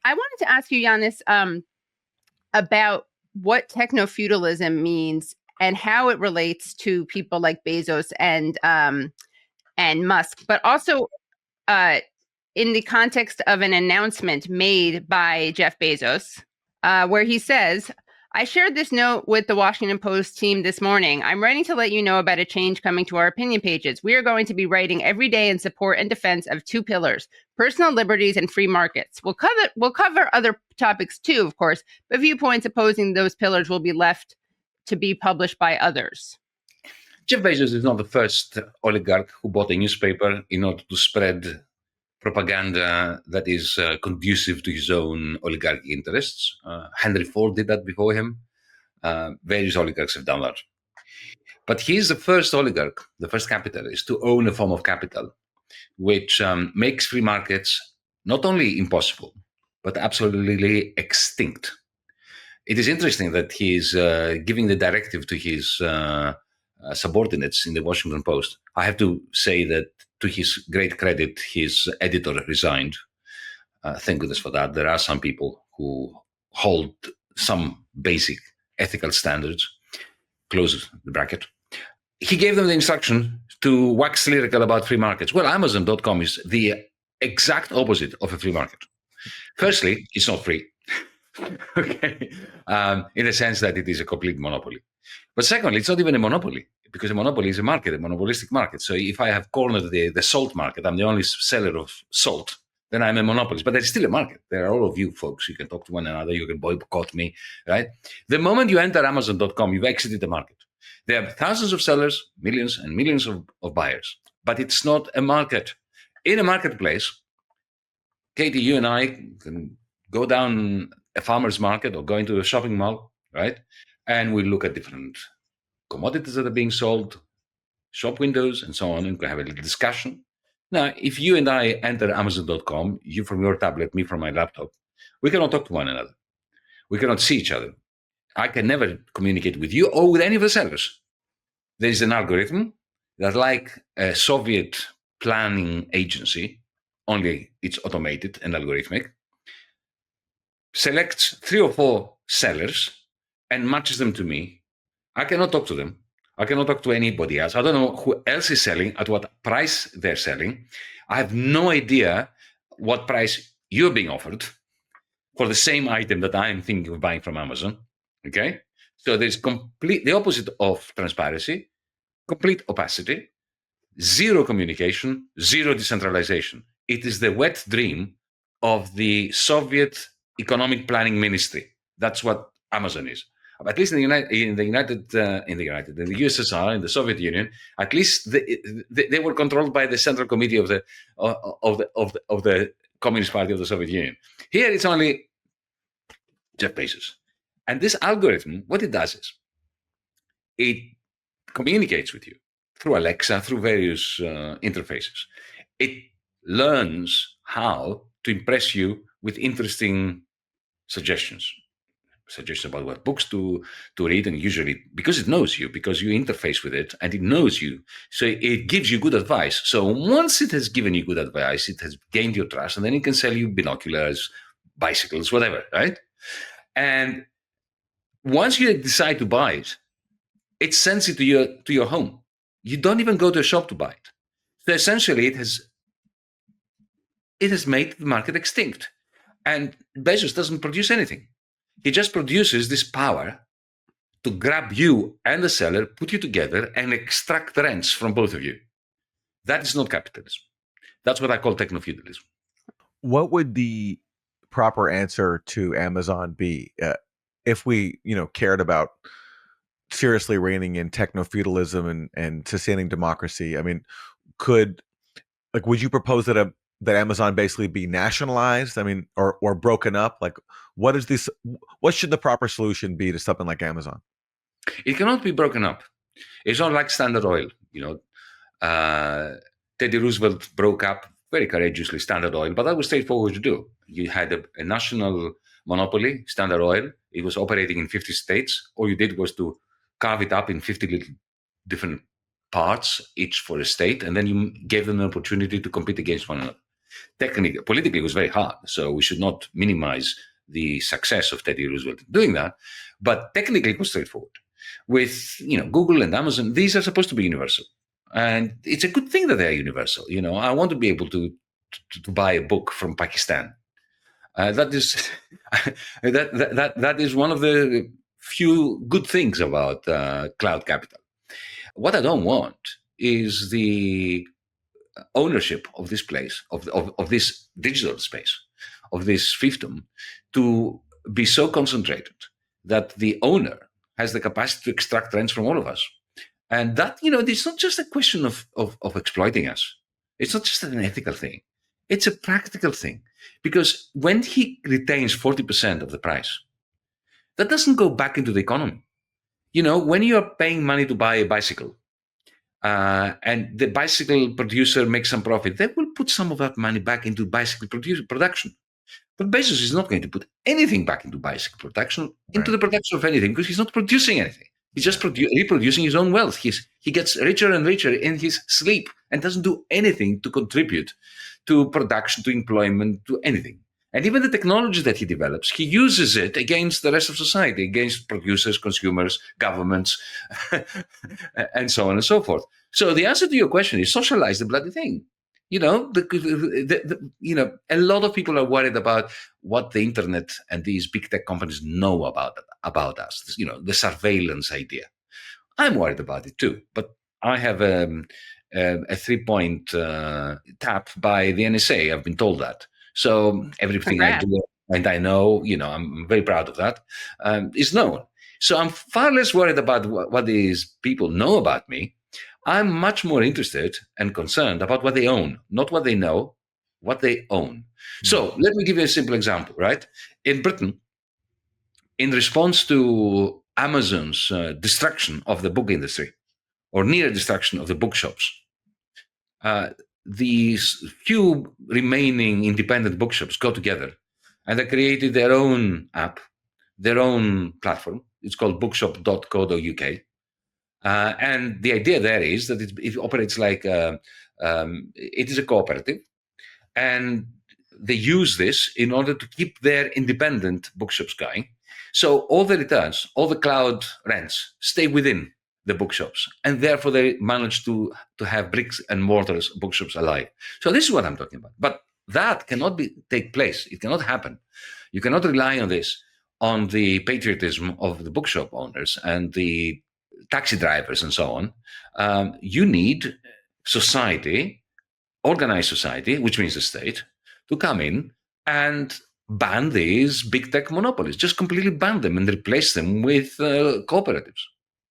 I wanted to ask you, Yanis, about what techno-feudalism means and how it relates to people like Bezos and Musk, but also in the context of an announcement made by Jeff Bezos, where he says, I shared this note with the Washington Post team this morning. I'm writing to let you know about a change coming to our opinion pages. We are going to be writing every day in support and defense of two pillars, personal liberties and free markets. We'll cover other topics too, of course, but viewpoints opposing those pillars will be left to be published by others. Jeff Bezos is not the first oligarch who bought a newspaper in order to spread propaganda that is conducive to his own oligarchic interests. Henry Ford did that before him. Various oligarchs have done that. But he's the first oligarch, the first capitalist, to own a form of capital which makes free markets not only impossible, but absolutely extinct. It is interesting that he's giving the directive to his subordinates in the Washington Post. I have to say that to his great credit, his editor resigned. Thank goodness for that. There are some people who hold some basic ethical standards. Close the bracket. He gave them the instruction to wax lyrical about free markets. Well, Amazon.com is the exact opposite of a free market. Firstly, it's not free. Okay, in the sense that it is a complete monopoly. But secondly, it's not even a monopoly, because a monopoly is a market, a monopolistic market. So if I have cornered the salt market, I'm the only seller of salt, then I'm a monopolist. But there's still a market. There are all of you folks. You can talk to one another. You can boycott me, right? The moment you enter Amazon.com, you've exited the market. There are thousands of sellers, millions and millions of buyers. But it's not a market. In a marketplace, Katie, you and I can go down a farmer's market or go into a shopping mall, right? And we look at different commodities that are being sold, shop windows, and so on, and we can have a little discussion. Now, if you and I enter Amazon.com, you from your tablet, me from my laptop, we cannot talk to one another. We cannot see each other. I can never communicate with you or with any of the sellers. There is an algorithm that, like a Soviet planning agency, only it's automated and algorithmic, selects 3 or 4 sellers and matches them to me. I cannot talk to them. I cannot talk to anybody else. I don't know who else is selling, at what price they're selling. I have no idea what price you're being offered for the same item that I'm thinking of buying from Amazon. Okay? So there's the opposite of transparency, complete opacity, zero communication, zero decentralization. It is the wet dream of the Soviet economic planning ministry. That's what Amazon is. At least in the USSR, in the Soviet Union, at least they were controlled by the Central Committee of the Communist Party of the Soviet Union. Here, it's only Jeff Bezos, and this algorithm, what it does is it communicates with you through Alexa, through various interfaces. It learns how to impress you with interesting suggestions about what books to read, and usually because it knows you, because you interface with it and it knows you, so it gives you good advice. So once it has given you good advice, it has gained your trust, and then it can sell you binoculars, bicycles, whatever, right? And once you decide to buy it, it sends it to your home. You don't even go to a shop to buy it. So essentially, it has made the market extinct. And Bezos doesn't produce anything. He just produces this power to grab you and the seller, put you together, and extract rents from both of you. That is not capitalism. That's what I call techno-feudalism. What would the proper answer to Amazon be if we, cared about seriously reining in techno-feudalism and sustaining democracy? I mean, would you propose that Amazon basically be nationalized? I mean, or broken up? Like, what should the proper solution be to something like Amazon? It cannot be broken up. It's not like Standard Oil. Teddy Roosevelt broke up very courageously Standard Oil, but that was straightforward to do. You had a national monopoly, Standard Oil. It was operating in 50 states. All you did was to carve it up in 50 little different parts, each for a state, and then you gave them an opportunity to compete against one another. Technically, politically, it was very hard. So we should not minimize the success of Teddy Roosevelt in doing that. But technically, it was straightforward. With Google and Amazon, these are supposed to be universal, and it's a good thing that they are universal. I want to be able to buy a book from Pakistan. That is that is one of the few good things about cloud capital. What I don't want is the ownership of this place, of this digital space, of this fiefdom, to be so concentrated that the owner has the capacity to extract rents from all of us. And that, it's not just a question of exploiting us. It's not just an ethical thing. It's a practical thing. Because when he retains 40% of the price, that doesn't go back into the economy. When you're paying money to buy a bicycle, and the bicycle producer makes some profit, they will put some of that money back into bicycle production. But Bezos is not going to put anything back into bicycle production, into the production of anything, because he's not producing anything. He's just reproducing his own wealth. He gets richer and richer in his sleep and doesn't do anything to contribute to production, to employment, to anything. And even the technology that he develops, he uses it against the rest of society, against producers, consumers, governments, and so on and so forth. So the answer to your question is socialize the bloody thing. A lot of people are worried about what the internet and these big tech companies know about us. The surveillance idea. I'm worried about it too, but I have a 3-point tap by the NSA. I've been told that. So everything I do and I know, I'm very proud of that, is known. So I'm far less worried about what these people know about me. I'm much more interested and concerned about what they own, not what they know, what they own. So let me give you a simple example, right? In Britain, in response to Amazon's destruction of the book industry, or near destruction of the bookshops, these few remaining independent bookshops got together and they created their own app, their own platform. It's called bookshop.co.uk. And the idea there is that it operates like it is a cooperative, and they use this in order to keep their independent bookshops going. So all the returns, all the cloud rents stay within the bookshops, and therefore they manage to have bricks and mortars bookshops alive. So this is what I'm talking about. But that cannot take place. It cannot happen. You cannot rely on this, on the patriotism of the bookshop owners and the taxi drivers and so on. You need society, organized society, which means the state, to come in and ban these big tech monopolies. Just completely ban them and replace them with cooperatives.